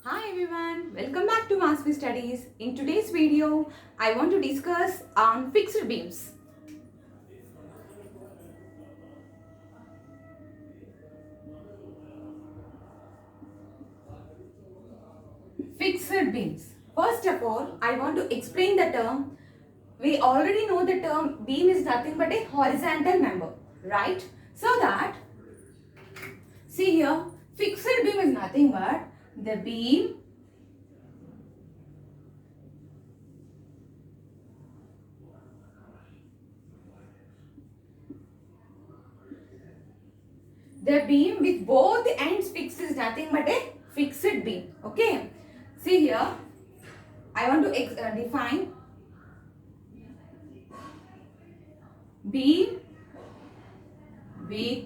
Hi everyone, welcome back to MassV Studies. In today's video, I want to discuss on fixed beams. Fixed beams. First of all, I want to explain the term. We already know the term beam is nothing but a horizontal member, right? So that, see here, fixed beam is nothing but the beam with both ends fixed is nothing but a fixed beam. Okay. See here, I want to define beam with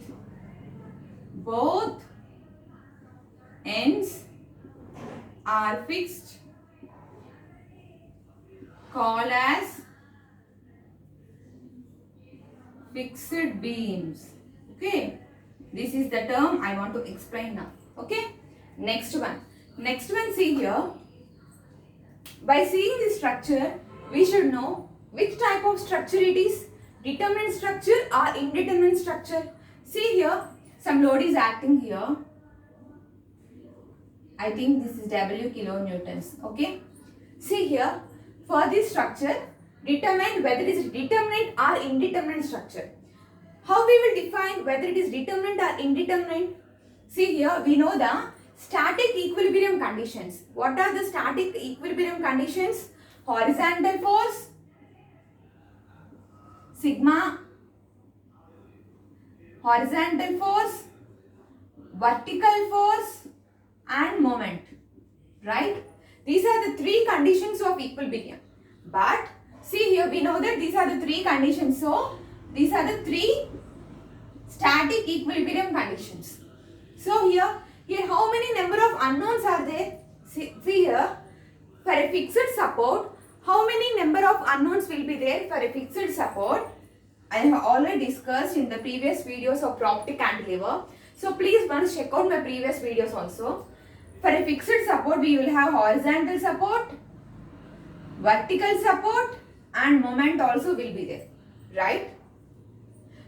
both ends are fixed called as fixed beams. Okay, this is the term I want to explain now. Okay, next one, see here. By seeing this structure, we should know which type of structure it is, determined structure or indeterminate structure. See here, some load is acting here. I think this is W kilonewtons. Okay. See here, for this structure, determine whether it is determinate or indeterminate structure. How we will define whether it is determinate or indeterminate? See here, we know the static equilibrium conditions. What are the static equilibrium conditions? Horizontal force, sigma, horizontal force, vertical force and moment, right? These are the three conditions of equilibrium. But see here, we know that these are the three conditions. So these are the three static equilibrium conditions. So here how many number of unknowns are there? See here, for a fixed support, how many number of unknowns will be there for a fixed support? I have already discussed in the previous videos of property cantilever. So please once check out my previous videos also. For a fixed support, we will have horizontal support, vertical support and moment also will be there, right?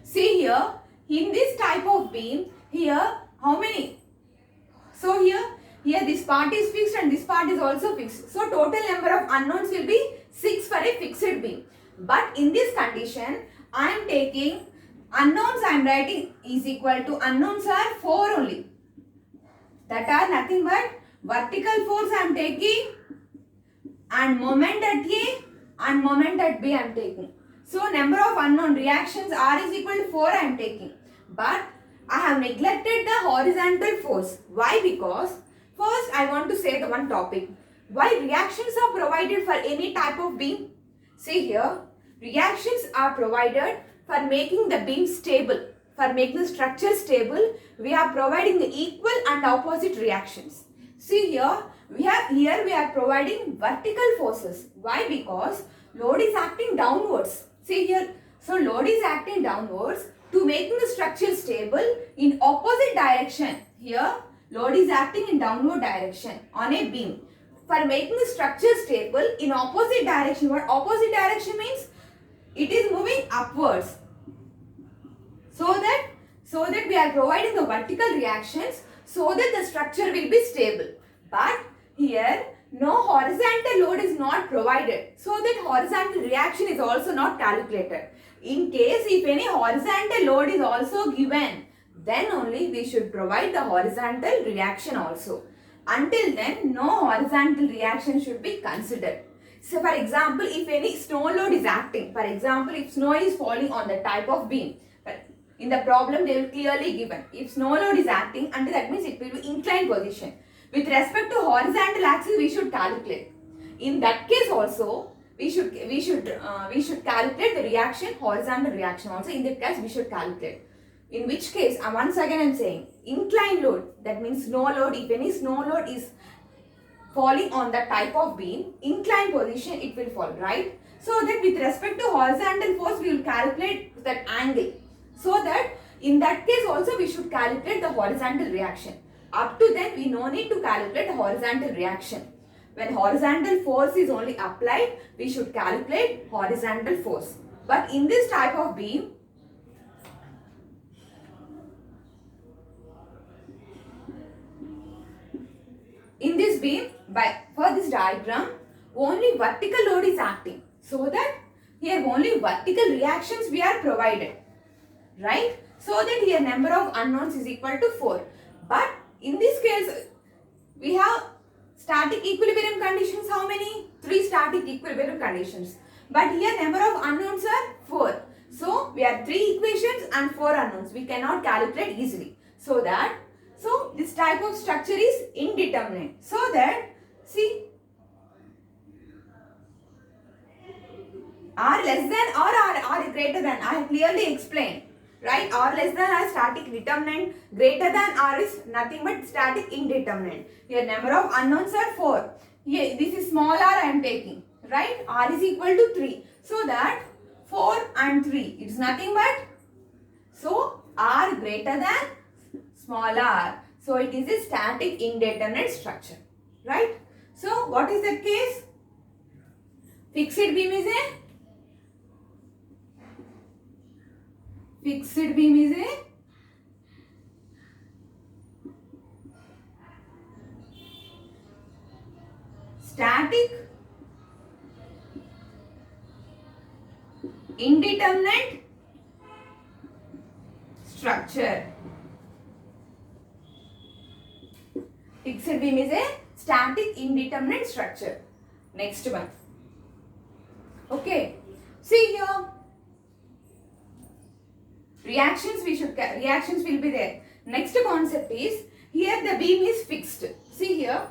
See here, in this type of beam, here how many? So here this part is fixed and this part is also fixed. So total number of unknowns will be 6 for a fixed beam. But in this condition, I am taking unknowns, I am writing is equal to unknowns are 4 only. That are nothing but vertical force I am taking and moment at A and moment at B I am taking. So number of unknown reactions R is equal to 4 I am taking. But I have neglected the horizontal force. Why? Because first I want to say the one topic. Why reactions are provided for any type of beam? See here, reactions are provided for making the beam stable. For making the structure stable, we are providing the equal and opposite reactions. See here, we are providing vertical forces. Why? Because load is acting downwards. See here, so load is acting downwards to making the structure stable in opposite direction. Here, load is acting in downward direction on a beam. For making the structure stable in opposite direction, what opposite direction means? It is moving upwards. So that we are providing the vertical reactions so that the structure will be stable. But here no horizontal load is not provided, so that horizontal reaction is also not calculated. In case if any horizontal load is also given, then only we should provide the horizontal reaction also. Until then, no horizontal reaction should be considered. So for example, if any snow load is acting, for example, if snow is falling on the type of beam, in the problem they will clearly given. If snow load is acting, and that means it will be inclined position. With respect to horizontal axis, we should calculate. In that case also, we should calculate the reaction, horizontal reaction also. In that case, we should calculate. In which case, once again I am saying, inclined load, that means snow load, if any snow load is falling on the type of beam, inclined position it will fall, right? So that with respect to horizontal force, we will calculate that angle. So that in that case also we should calculate the horizontal reaction. Up to then, we no need to calculate horizontal reaction. When horizontal force is only applied, we should calculate horizontal force. But in this type of beam, for this diagram, only vertical load is acting. So that here only vertical reactions we are provided. Right? So that here number of unknowns is equal to 4. But in this case, we have static equilibrium conditions. How many? 3 static equilibrium conditions. But here number of unknowns are 4. So we have 3 equations and 4 unknowns. We cannot calculate easily. So this type of structure is indeterminate. So that, see, R less than or R greater than, I have clearly explained. Right? R less than R static determinant, greater than R is nothing but static indeterminate. Here number of unknowns are 4. Here this is small r I am taking. Right? R is equal to 3. So that 4 and 3, it is nothing but, so R greater than small r. So it is a static indeterminate structure. Right? So what is the case? Fixed beam is a static indeterminate structure. Fixed beam is a static indeterminate structure. Next one. Okay. See here. Reactions will be there. Next concept is, here the beam is fixed. See here.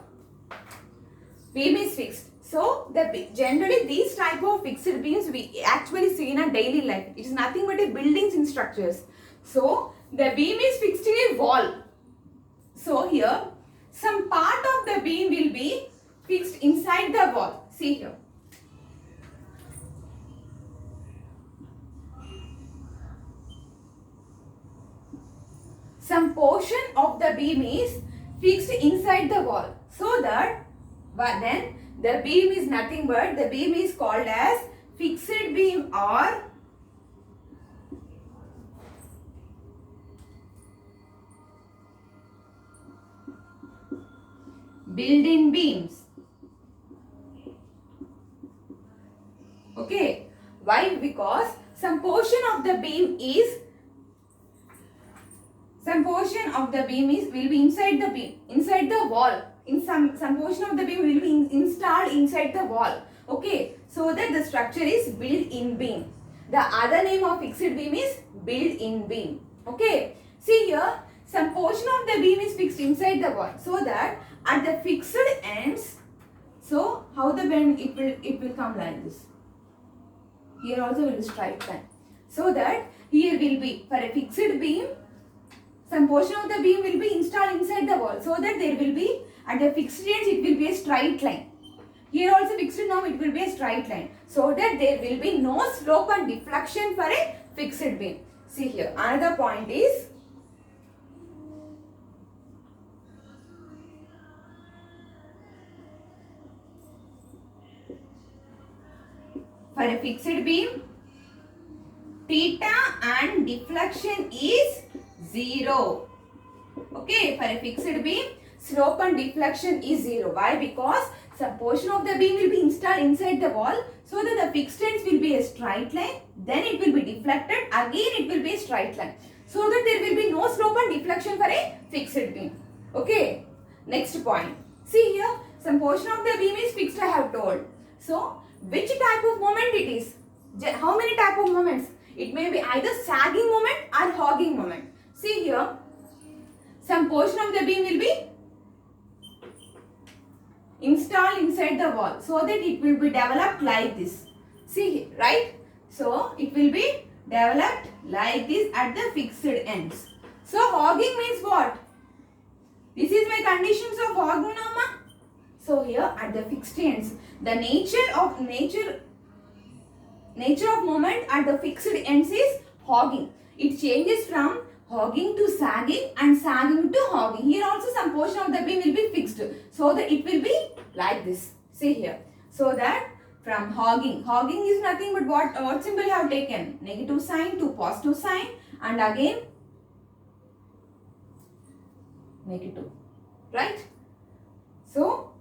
Beam is fixed. So generally these type of fixed beams we actually see in a daily life. It is nothing but a buildings and structures. So the beam is fixed in a wall. So here some part of the beam will be fixed inside the wall. See here. Some portion of the beam is fixed inside the wall. So that, but then the beam is nothing but, the beam is called as fixed beam or built-in beams. Okay. Why? Because some portion of the beam will be inside the beam, inside the wall. In some portion of the beam will be installed inside the wall. Okay, so that the structure is built-in beam. The other name of fixed beam is built-in beam. Okay, see here, some portion of the beam is fixed inside the wall, so that at the fixed ends, so how the bend it will come like this. Here also will be straight line. So that here will be, for a fixed beam, some portion of the beam will be installed inside the wall, so that there will be, at the fixed ends it will be a straight line. Here also fixed now it will be a straight line, so that there will be no slope and deflection for a fixed beam. See here, another point is, for a fixed beam, theta and deflection is 0. Okay, for a fixed beam, slope and deflection is 0. Why? Because some portion of the beam will be installed inside the wall, so that the fixed ends will be a straight line, then it will be deflected, again it will be a straight line, so that there will be no slope and deflection for a fixed beam. Okay, next point. See here, some portion of the beam is fixed, I have told. So, which type of moment it is? How many type of moments? It may be either sagging moment or hogging moment. See here, some portion of the beam will be installed inside the wall, so that it will be developed like this. See here, right? So it will be developed like this at the fixed ends. So hogging means what? This is my conditions of hogging now, ma. So here at the fixed ends, the nature of moment at the fixed ends is hogging. It changes from hogging to sagging and sagging to hogging. Here also some portion of the beam will be fixed. So that it will be like this. See here. So that from hogging is nothing but what symbol you have taken? Negative sign to positive sign and again negative. Right? So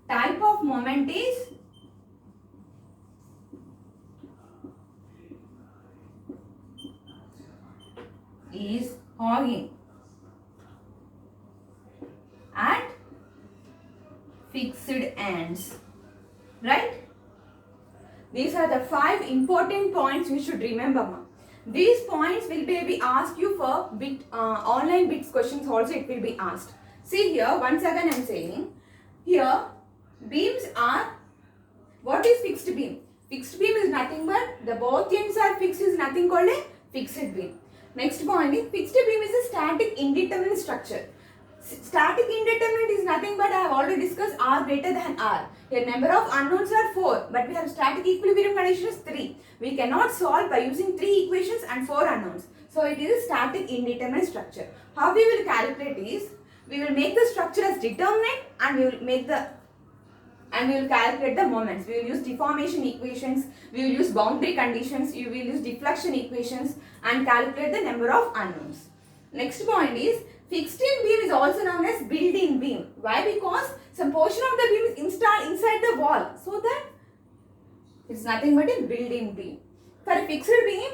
type of moment is hogging at fixed ends, right? These are the 5 important points you should remember. These points will be asked you for online bits questions also it will be asked. See here, once again I am saying, here beams are, what is fixed beam? Fixed beam is nothing but the both ends are fixed is nothing called a fixed beam. Next point is fixed beam is a static indeterminate structure. Static indeterminate is nothing but I have already discussed R greater than R. Here number of unknowns are 4 but we have static equilibrium condition is 3. We cannot solve by using 3 equations and 4 unknowns. So it is a static indeterminate structure. How we will calculate is, we will make the structure as determinate and we will calculate the moments. We will use deformation equations, we will use boundary conditions, we will use deflection equations and calculate the number of unknowns. Next point is, fixed end beam is also known as built-in beam. Why? Because some portion of the beam is installed inside the wall. So that it's nothing but a built-in beam. For a fixed beam,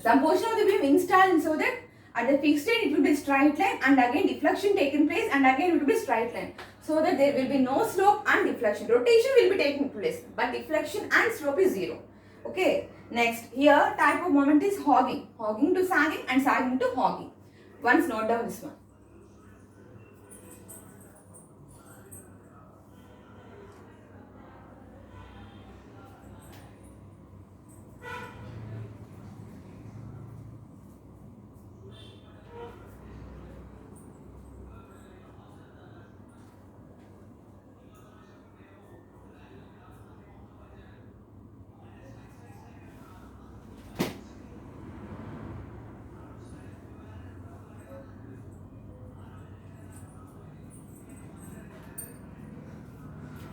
some portion of the beam installed so that at the fixed end it will be straight line and again deflection taking place and again it will be straight line. So that there will be no slope and deflection. Rotation will be taking place but deflection and slope is 0. Okay. Next, here type of moment is hogging. Hogging to sagging and sagging to hogging. Once note down this one.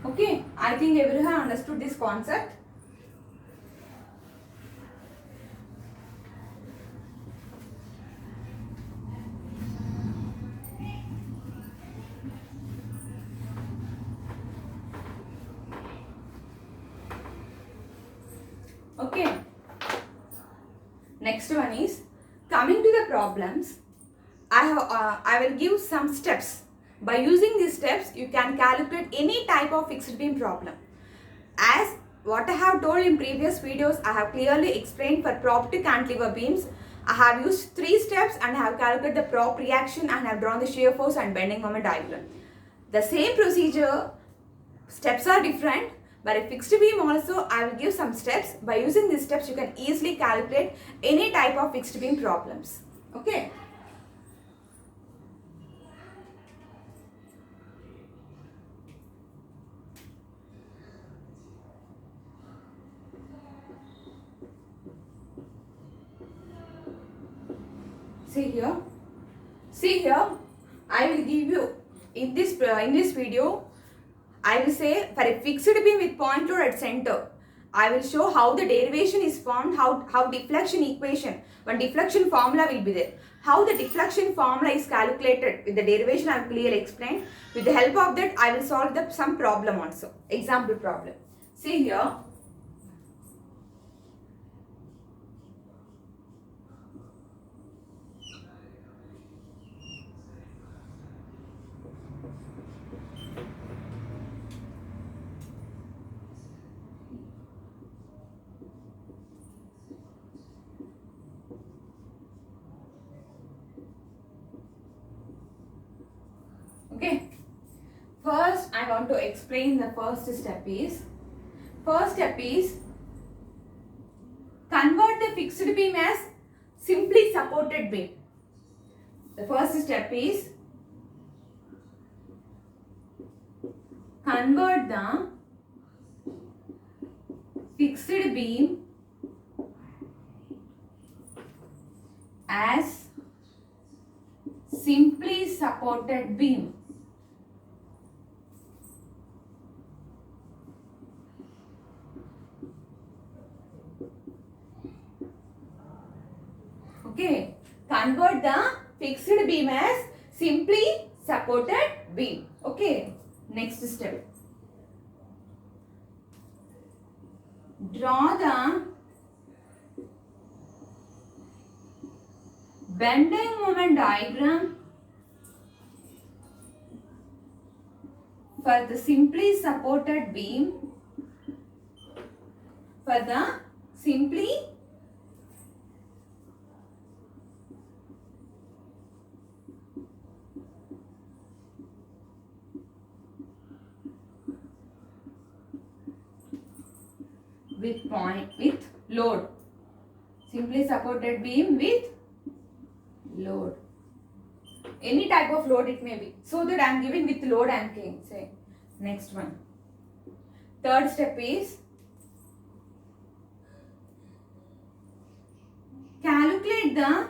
Okay, I think everyone understood this concept. Okay. Next one is, coming to the problems, I will give some steps. By using these steps, you can calculate any type of fixed beam problem. As what I have told in previous videos, I have clearly explained for prop to cantilever beams. I have used 3 steps and I have calculated the prop reaction and have drawn the shear force and bending moment diagram. The same procedure, steps are different, but a fixed beam also I will give some steps. By using these steps, you can easily calculate any type of fixed beam problems. Okay. See here, I will give you in this video, I will say for a fixed beam with point load at center, I will show how the derivation is formed, how deflection equation, one deflection formula will be there. How the deflection formula is calculated with the derivation I have clearly explained. With the help of that, I will solve some problem also, example problem. See here. Okay, first I want to explain the first step is convert the fixed beam as simply supported beam. The first step is convert the fixed beam as simply supported beam. Okay, convert the fixed beam as simply supported beam. Okay, next step. Draw the bending moment diagram for the simply supported beam, for the simply with load, simply supported beam with load, any type of load it may be, so that I am giving with load I am saying. Next one, third step is calculate the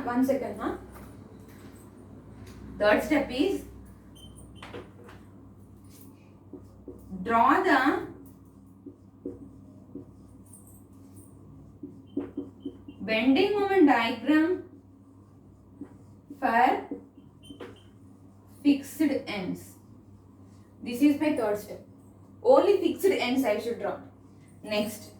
one second, huh? Third step is draw the bending moment diagram for fixed ends. This is my third step. Only fixed ends I should draw. Next,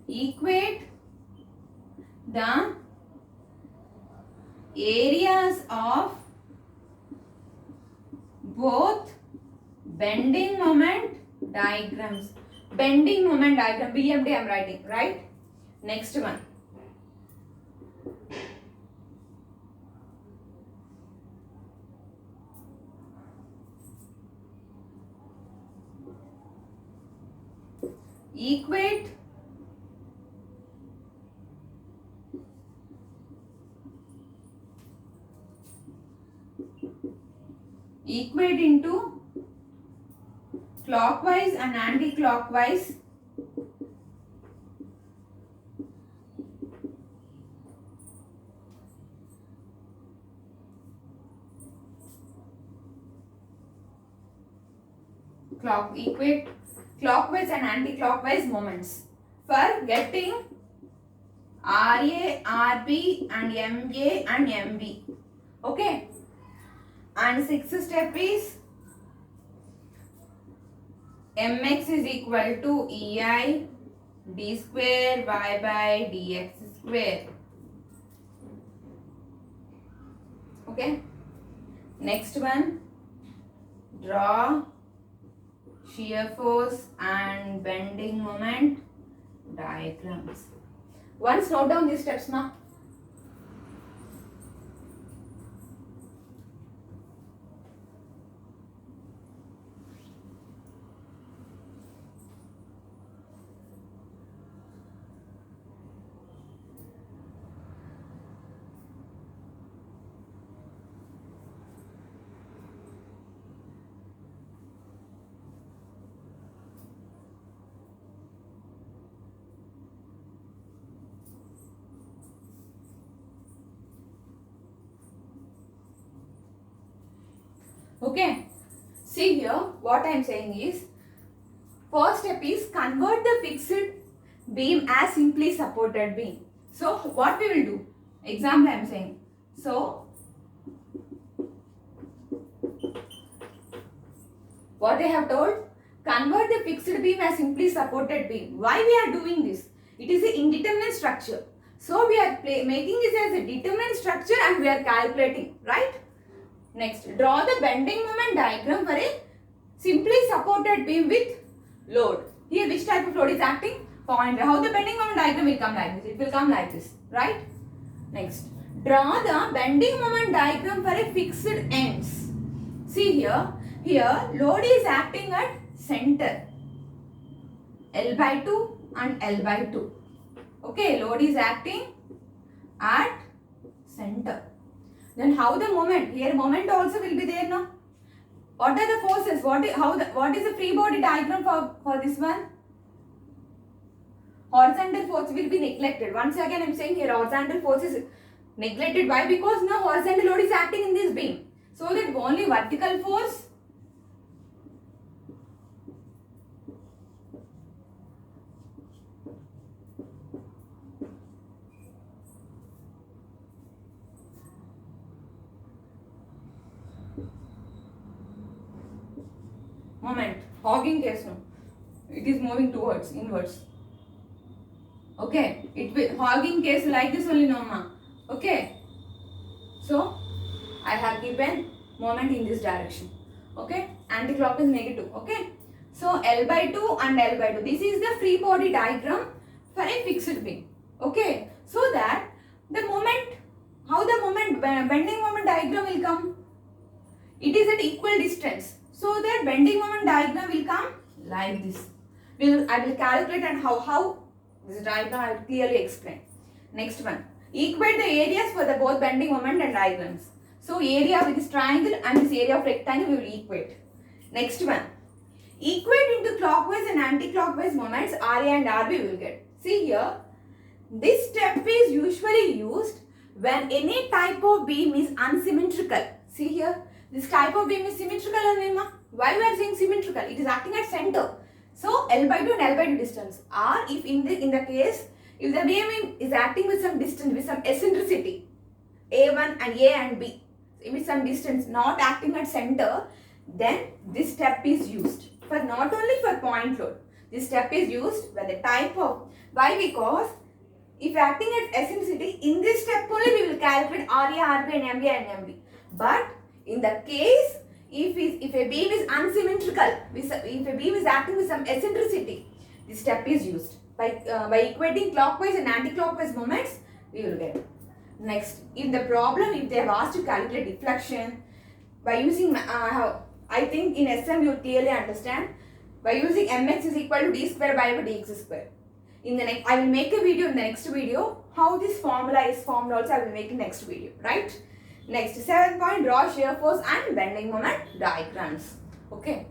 equate the areas of both bending moment diagrams. Bending moment diagram, BMD I am writing, right? Next one. Equate into clockwise and anti-clockwise equate clockwise and anti-clockwise moments for getting RA, RB and MA and MB. Okay. And sixth step is mx is equal to ei d square y by dx square. Okay. Next one, draw shear force and bending moment diagrams. Once note down these steps, ma. Okay, see here what I am saying is, first step is convert the fixed beam as simply supported beam. So what we will do, example I am saying, so what they have told, convert the fixed beam as simply supported beam. Why we are doing this? It is an indeterminate structure. So we are making this as a determinate structure and we are calculating, right? Next, draw the bending moment diagram for a simply supported beam with load. Here which type of load is acting? Point. How the bending moment diagram will come like this? It will come like this, right? Next, Draw the bending moment diagram for a fixed ends. See here, load is acting at center, L by 2 and L by 2. Okay, load is acting at center. Then how the moment? Here moment also will be there now. What are the forces? What is the free body diagram for this one? Horizontal force will be neglected. Once again I am saying here horizontal force is neglected. Why? Because now horizontal load is acting in this beam. So that only vertical force moment, hogging case now. It is moving towards, inwards. Okay, it will hogging case like this only no ma. Okay. So I have given moment in this direction. Okay, anti-clockwise negative. Okay. So L by 2 and L by 2. This is the free body diagram for a fixed beam. Okay. So that the moment, how the moment, bending moment diagram will come? It is at equal distance. So that bending moment diagram will come like this. I will calculate and how this diagram I will clearly explain. Next one. Equate the areas for the both bending moment and diagrams. So area with this triangle and this area of rectangle we will equate. Next one. Equate into clockwise and anti-clockwise moments RA and RB we will get. See here. This step is usually used when any type of beam is unsymmetrical. See here. This type of beam is symmetrical only ma. Why we are saying symmetrical? It is acting at center. So L by 2 and L by 2 distance. Or if in the case, if the beam is acting with some distance, with some eccentricity, A1 and A and B, with some distance, not acting at center, then this step is used. For not only for point load, this step is used when the type of, why? Because if acting at eccentricity, in this step only we will calculate RA, RB and MB and MB. But in the case, if a beam is unsymmetrical, if a beam is acting with some eccentricity, this step is used. By equating clockwise and anti-clockwise moments, we will get. Next, in the problem, if they have asked to calculate deflection, by using, I think in SM you will clearly understand, by using mx is equal to d square by dx square. In the next, I will make a video in the next video, how this formula is formed also I will make in next video, right? Next, 7th point, draw shear force and bending moment diagrams. Okay.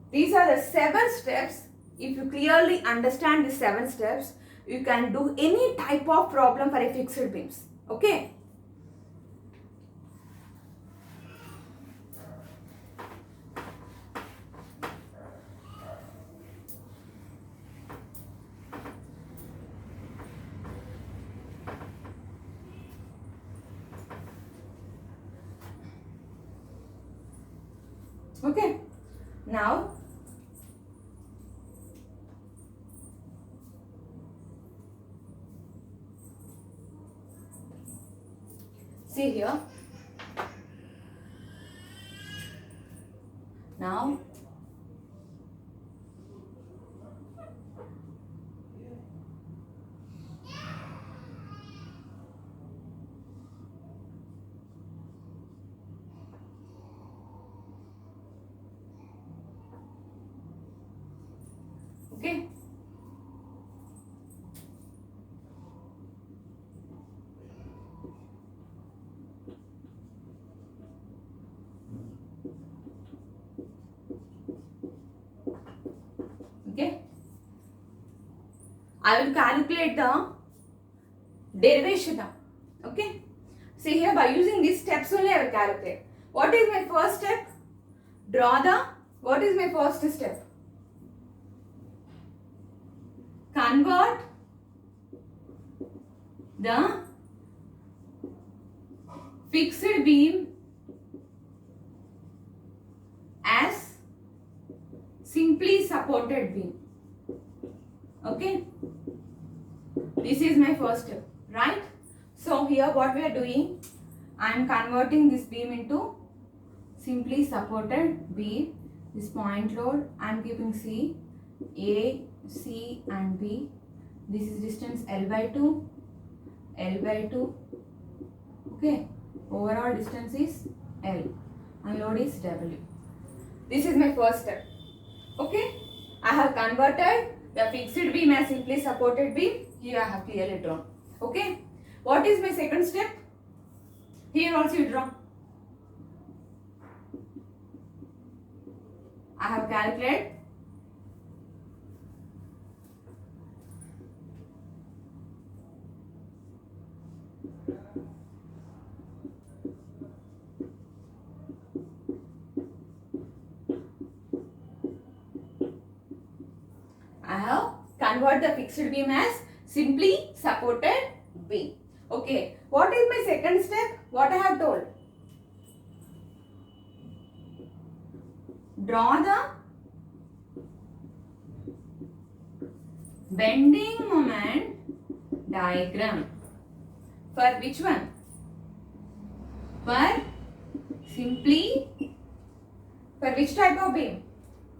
These are the 7 steps. If you clearly understand the 7 steps, you can do any type of problem for a fixed beams. Okay. Okay. Now, see here. Now, okay. Okay. I will calculate the derivation now. Okay. See here, by using these steps only I will calculate. What is my first step? Draw the, what is my first step? Convert the fixed beam as simply supported beam. Okay. This is my first step, right? So here what we are doing, I am converting this beam into simply supported beam. This point load I am keeping C, A, C and B. This is distance L by 2 L by 2. Okay, overall distance is L and load is W. This is my first step. Okay, I have converted the fixed beam as simply supported beam. Here I have clearly drawn. Okay, what is my second step? Here also you draw. I have calculated convert the fixed beam as simply supported beam. Okay, what is my second step? What I have told? Draw the bending moment diagram. For which one? For which type of beam?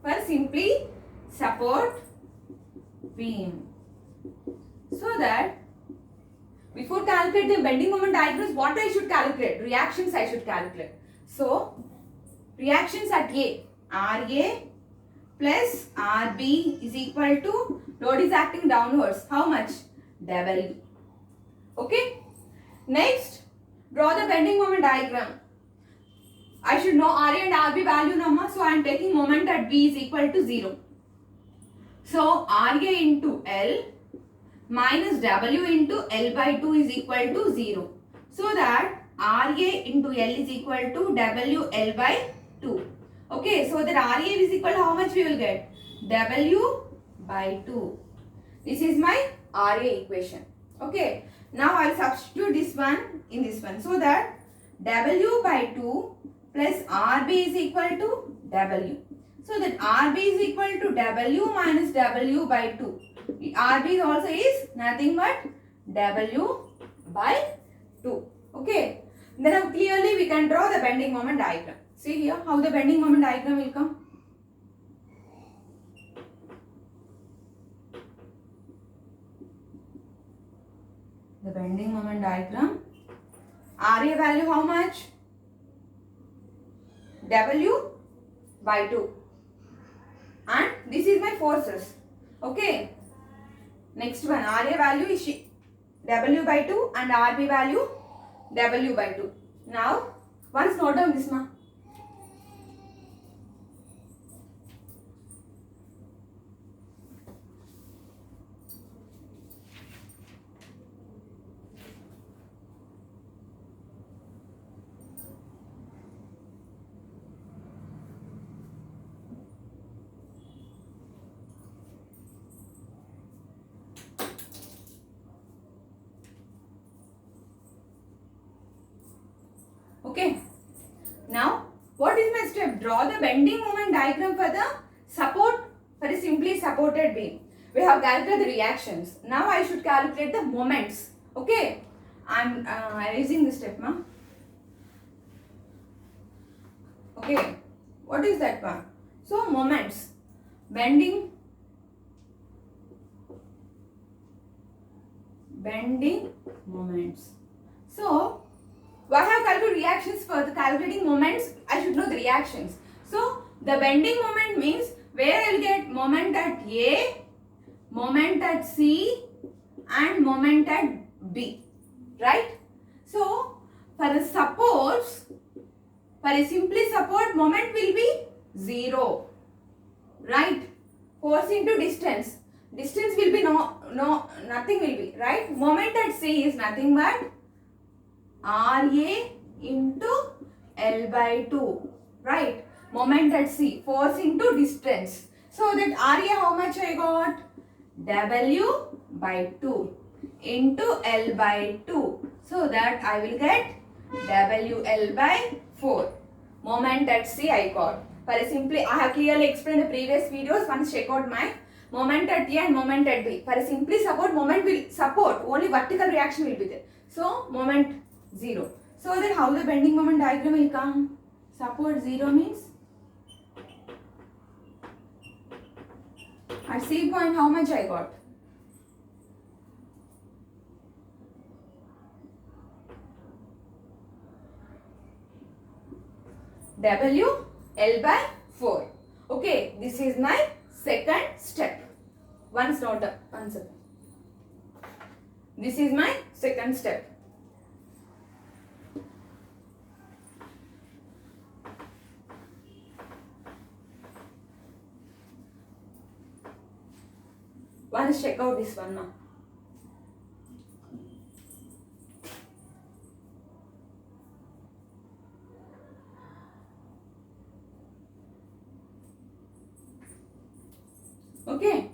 For simply support beam. So that before calculate the bending moment diagrams, what I should calculate? Reactions I should calculate. So reactions at A, RA plus RB is equal to load is acting downwards. How much? W. Okay. Next, draw the bending moment diagram. I should know RA and RB value number. So I am taking moment at B is equal to 0. So RA into L minus W into L by 2 is equal to 0. So that RA into L is equal to W L by 2. Okay, so that RA is equal to how much we will get? W by 2. This is my RA equation. Okay, now I will substitute this one in this one. So that W by 2 plus RB is equal to W. So that RB is equal to W minus W by 2. RB also is nothing but W by 2. Okay. Then now clearly we can draw the bending moment diagram. See here how the bending moment diagram will come. The bending moment diagram. RA value how much? W by 2. And this is my forces. Okay. Next one, RA value is W by 2 and RB value W by 2. Now, once note down this ma. Okay. Now, what is my step? Draw the bending moment diagram for the support, for a simply supported beam. We have calculated the reactions. Now, I should calculate the moments. Okay. I am erasing this step, ma. Okay. What is that one? So, moments. Bending moments. So, I have calculated reactions for the calculating moments. I should know the reactions. So, the bending moment means where I will get moment at A, moment at C and moment at B. Right? So, for the supports, for a simply support, moment will be 0. Right? Force into distance. Distance will be nothing will be. Right? Moment at C is nothing but RA into L by 2. Right? Moment at C. Force into distance. So that RA how much I got? W by 2 into L by 2. So that I will get WL by 4. Moment at C I got. For a simply, I have clearly explained the previous videos. Once check out my moment at A and moment at B. For a simply support, moment will support. Only vertical reaction will be there. So, moment 0. So, then how the bending moment diagram will come? Support 0 means at C point how much I got? W L by 4. Okay, this is my second step. Once note up, one second. This is my second step. Once check out this one now. Okay,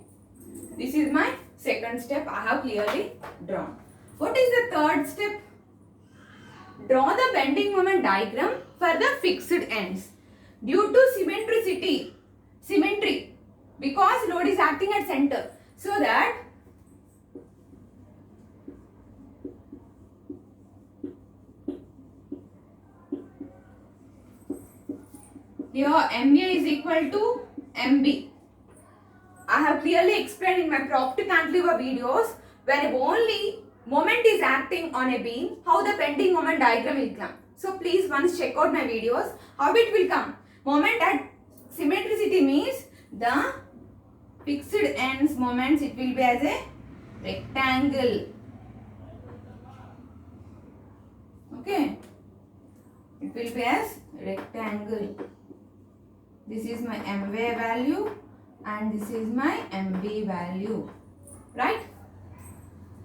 this is my second step. I have clearly drawn. What is the third step? Draw the bending moment diagram for the fixed ends. Due to symmetry, because load is acting at center, so that here MA is equal to MB. I have clearly explained in my prop to cantilever videos where only moment is acting on a beam, how the bending moment diagram will come. So please once check out my videos, how it will come. Moment at symmetricity means the fixed ends moments, it will be as a rectangle. Okay, it will be as rectangle. This is my MA value and this is my MB value, right?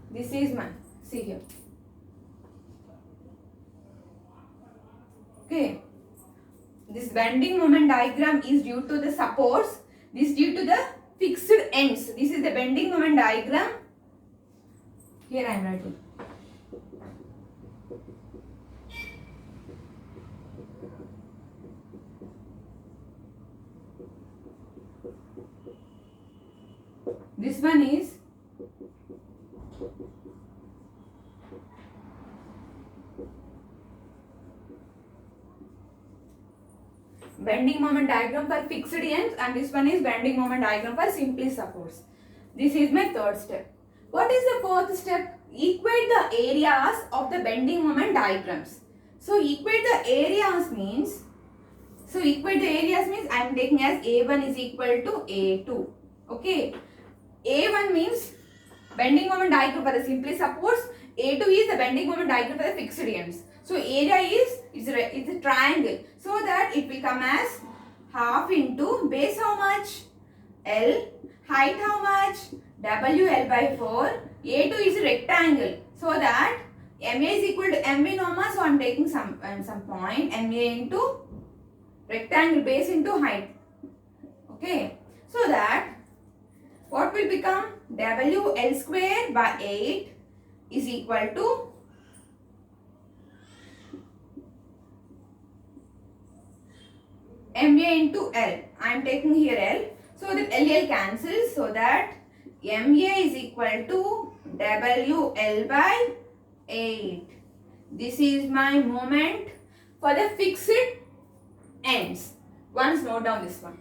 This is my, see here. Okay, this bending moment diagram is due to the supports, this due to the fixed ends. This is the bending moment diagram. Here I am writing. This one is bending moment diagram for fixed ends and this one is bending moment diagram for simply supports. This is my third step. What is the fourth step? Equate the areas of the bending moment diagrams. So equate the areas means, I am taking as A1 is equal to A2. Okay. A1 means bending moment diagram for the simply supports. A2 is the bending moment diagram for the fixed ends. So area is a triangle. So that it will come as half into base how much? L. Height how much? WL by 4. A2 is a rectangle. So that MA is equal to MV norma. So I am taking some point MA into rectangle base into height. Okay. So that what will become? WL square by 8 is equal to MA into L. I am taking here L. So that LL cancels. So that MA is equal to WL by 8. This is my moment for the fixed ends. Once note down this one.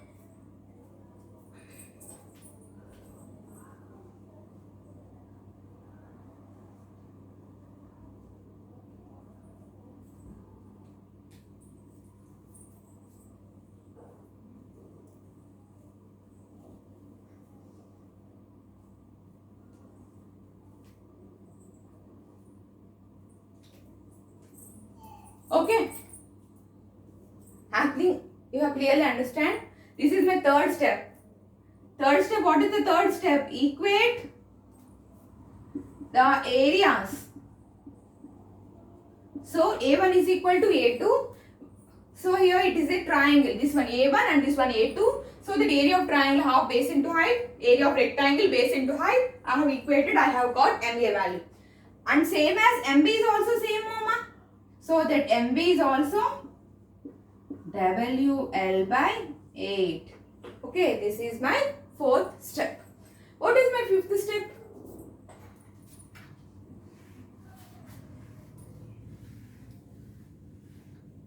Okay. I think you have clearly understand. This is my third step. Third step, what is the third step? Equate the areas. So A1 is equal to A2. So here it is a triangle. This one A1 and this one A2. So the area of triangle half base into height. Area of rectangle base into height. I have equated. I have got MA value. And same as MB is also same, mama. So that MB is also WL by 8. Okay, this is my fourth step. What is my fifth step?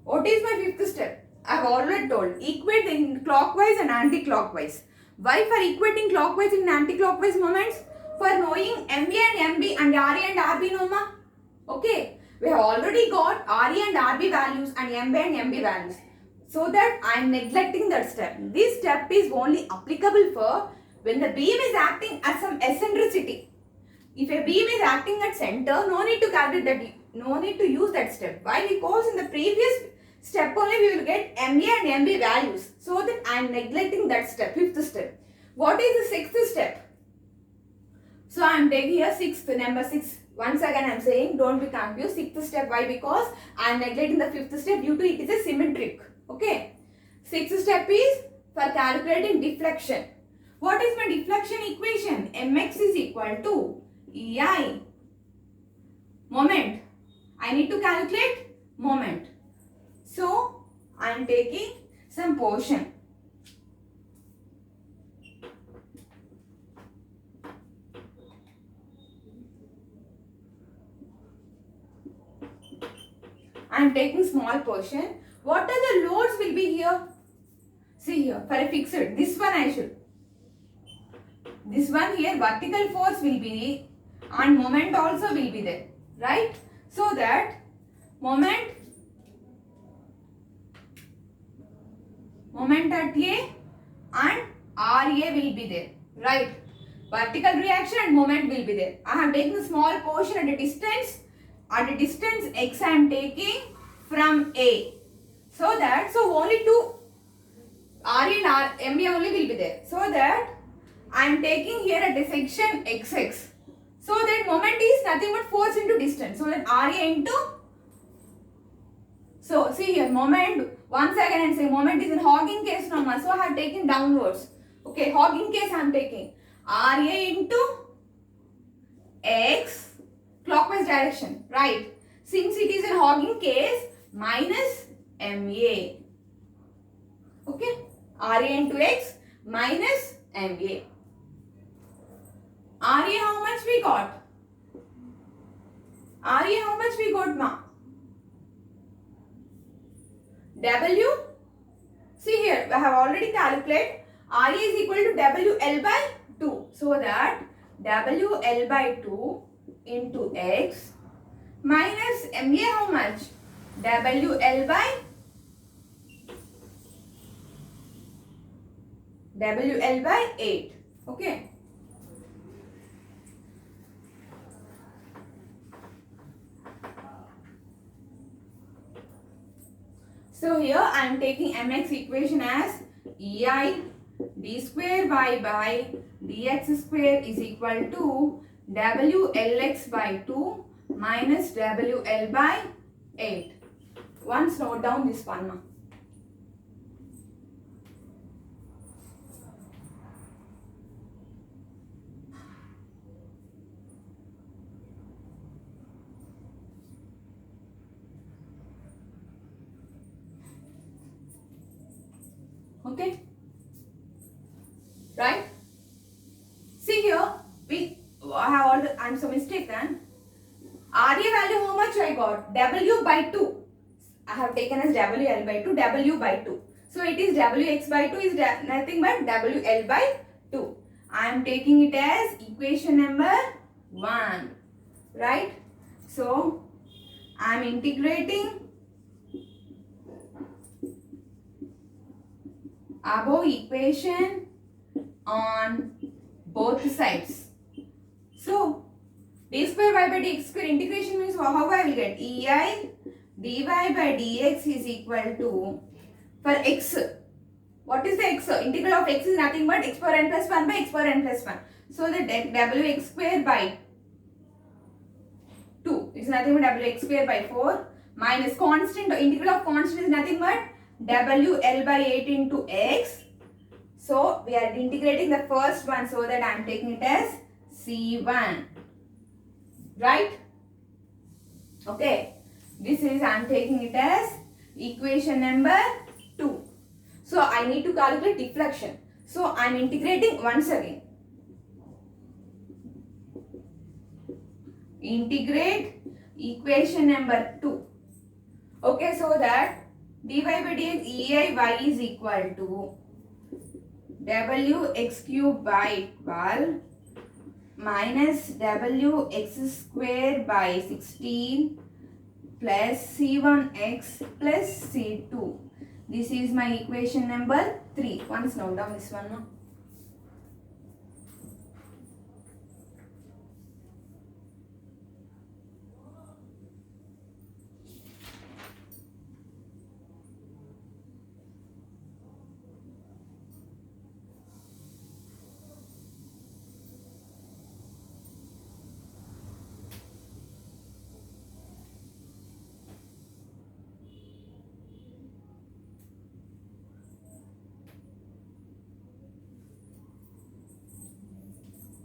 What is my fifth step? I have already told. Equate in clockwise and anti-clockwise. Why for equating clockwise and anti-clockwise moments? For knowing MA and MB and RA and RB norma. Okay. We have already got RA and RB values and MB and MB values. so that I am neglecting that step. This step is only applicable for when the beam is acting at some eccentricity. If a beam is acting at center, no need to calculate that, no need to use that step. Why? Because in the previous step only we will get MA and MB values. So that I am neglecting that step, fifth step. What is the sixth step? So I am taking here sixth, number 6. Once again I am saying, don't be confused. Sixth step, why? Because I am neglecting the fifth step due to it is a symmetric. Okay. Sixth step is for calculating deflection. What is my deflection equation? Mx is equal to EI. Moment. I need to calculate moment. So I am taking some portion. I am taking small portion. What are the loads will be here? See here, for a fixed, this one I should. This one here, vertical force will be and moment also will be there. Right? So that moment at A and RA will be there. Right? Vertical reaction and moment will be there. I have taken a small portion at a distance. At a distance x I am taking from A. So only two RA and MA only will be there. So that I am taking here at a section XX. So that moment is nothing but force into distance. So that RA into. So see here, moment, once again I say moment is in hogging case normal. So I have taken downwards. Okay, hogging case I am taking RA into X clockwise direction. Right. Since it is in hogging case, minus MA. Okay. RA into X minus MA. RA how much we got? RA how much we got, ma? W. See here, I have already calculated. RA is equal to WL by 2. So that WL by 2 into X minus MA how much? WL by WL by 8. Okay. So here I am taking mx equation as EI d square y by dx square is equal to WLX by 2 minus WL by 8. Once note down this one, ma. Okay, right? See here, I'm so mistaken. RA value how much I got? W by 2. I have taken as WL by 2, W by 2. So it is WX by 2 is nothing but WL by 2. I am taking it as equation number 1. Right? So I am integrating above equation on both sides. So d square y by dx square integration means how I will get EI dy by dx is equal to, for x, what is the x? Integral of x is nothing but x power n plus 1 by x power n plus 1. So the wx square by 2 is nothing but wx square by 4 minus constant, integral of constant is nothing but WL by 8 into x. So we are integrating the first one, so that I am taking it as C1. Right? Okay. This is I am taking it as equation number 2. So I need to calculate deflection. So I am integrating once again. Integrate equation number 2. Okay, so that dy by dx EI y is equal to WX cube by 12 minus WX square by 16 plus C1x plus C2. This is my equation number 3. Once note down this one now.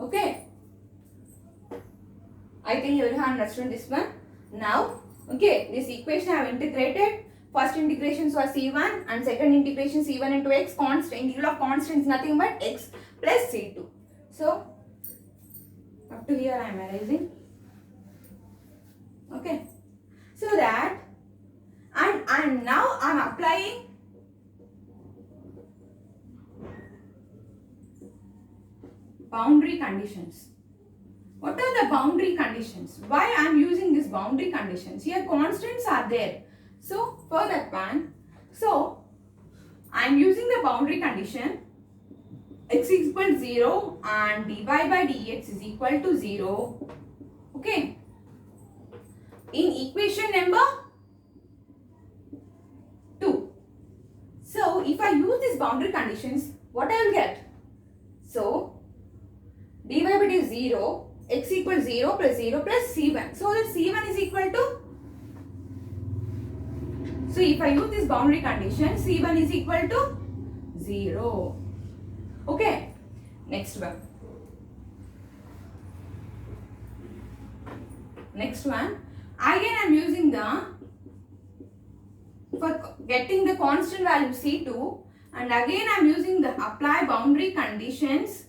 Okay, I think you will have understood this one. Now, okay, this equation I have integrated. First integrations was C1 and second integration C1 into x constant. Integral of constant is nothing but x plus C2. So, up to here I am erasing. Okay, so that and now I am applying boundary conditions. What are the boundary conditions? Why I am using these boundary conditions? Here constants are there. So for that one, so I am using the boundary condition x is equal to 0 and dy by dx is equal to 0. Okay. In equation number 2. So if I use these boundary conditions, what I will get? So dy by dt is 0, x equals 0 plus c1. So that c1 is equal to, so if I use this boundary condition, c1 is equal to 0. Okay, next one. Next one, again I am using the, for getting the constant value c2, and again I am using the apply boundary conditions.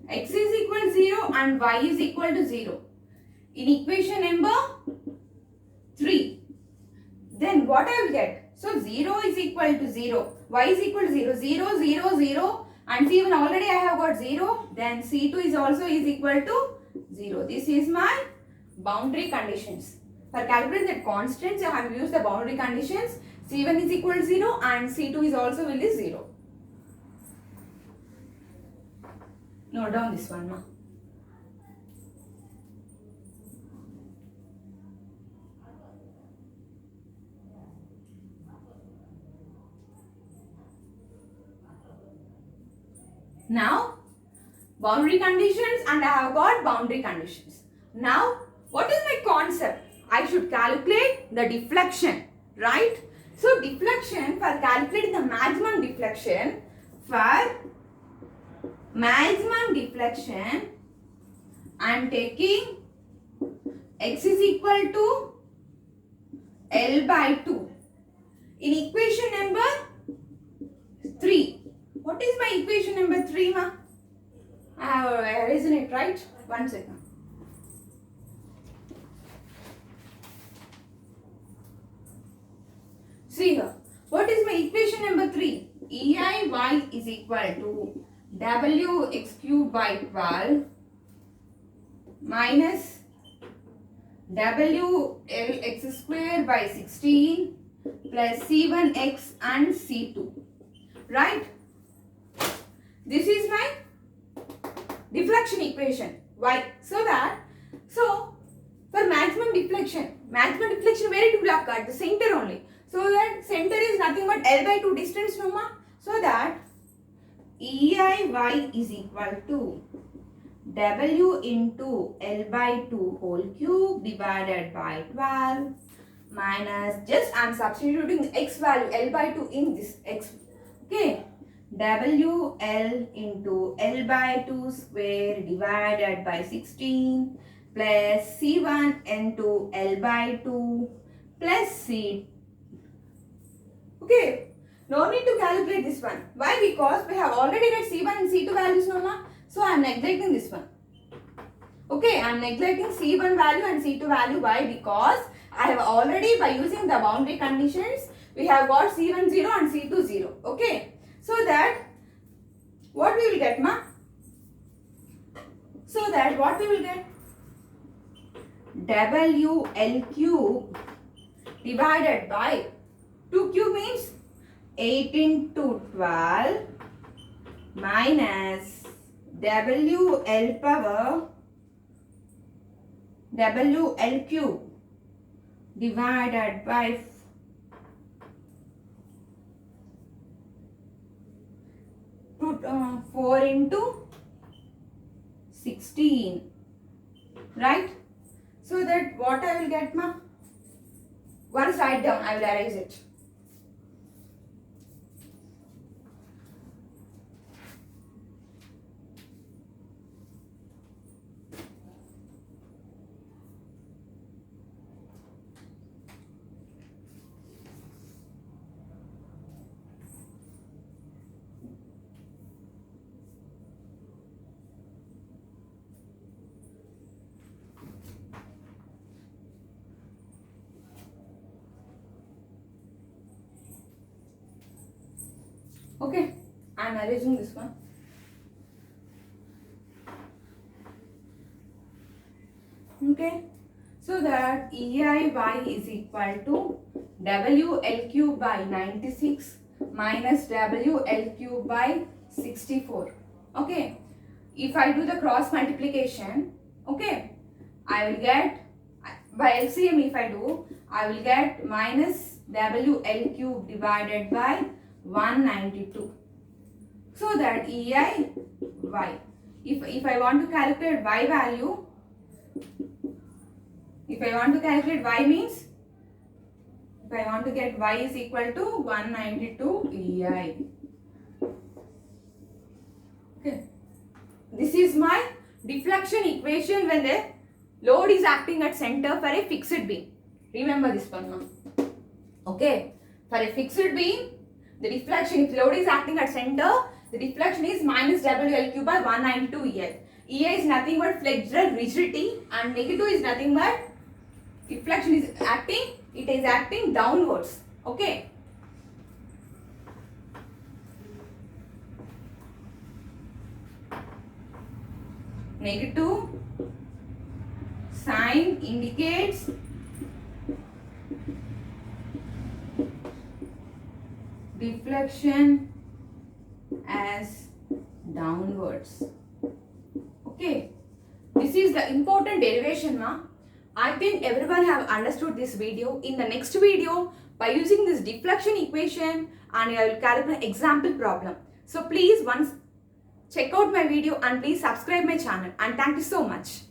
X is equal to 0 and y is equal to 0 in equation number 3. Then what I will get? So 0 is equal to 0, y is equal to 0, 0, 0, 0 and C1 already I have got 0. Then C2 is also is equal to 0. This is my boundary conditions. For calculating the constants I have used the boundary conditions. C1 is equal to 0 and C2 is also will is 0. Note down this one now. Now, boundary conditions and I have got boundary conditions. Now, what is my concept? I should calculate the deflection, right? So, deflection, for calculating the maximum deflection, I am taking x is equal to L by 2. In equation number 3. What is my equation number 3, ma? I have erased it, right? One second. See here. What is my equation number 3? EIY is equal to WX cubed by 12 minus WLX square by 16 plus C1x and C2. Right? This is my deflection equation. Why? So for maximum deflection where it will occur? The center only. So that center is nothing but L by 2 distance, no ma? So that EIY is equal to W into L by 2 whole cube divided by 12 minus, just I am substituting the x value L by 2 in this x. Okay. WL into L by 2 square divided by 16 plus C1 into L by 2 plus C. Okay. No need to calculate this one. Why? Because we have already got C1 and C2 values, no ma? So I am neglecting this one. Okay, I am neglecting C1 value and C2 value. Why? Because I have already, by using the boundary conditions, we have got C1 0 and C2 0. Okay. So that what we will get, ma? So that what we will get? WL cube divided by 2 cube means 8 into 12 minus WL power WL cube divided by 4 into 16, right? So that what I will get, ma? Once write down, I will erase it. Okay, I am arranging this one. Okay, so that EIY is equal to WL cube by 96 minus WL cube by 64. Okay, if I do the cross multiplication, okay, I will get, by LCM if I do, I will get minus WL cube divided by 192. So that EIY, if I want to calculate Y value, if I want to calculate Y means, if I want to get Y is equal to 192 EI. Okay. This is my deflection equation when the load is acting at center for a fixed beam. Remember this one now. Okay. For a fixed beam, the deflection, if load is acting at center, the deflection is minus WL cube by 192 EI. EI is nothing but flexural rigidity and negative is nothing but deflection is acting, it is acting downwards. Okay. Negative sign indicates deflection as downwards. Okay, this is the important derivation, ma. I think everyone have understood this video. In the next video, by using this deflection equation, and I will calculate example problem. So please once check out my video and please subscribe my channel, and thank you so much.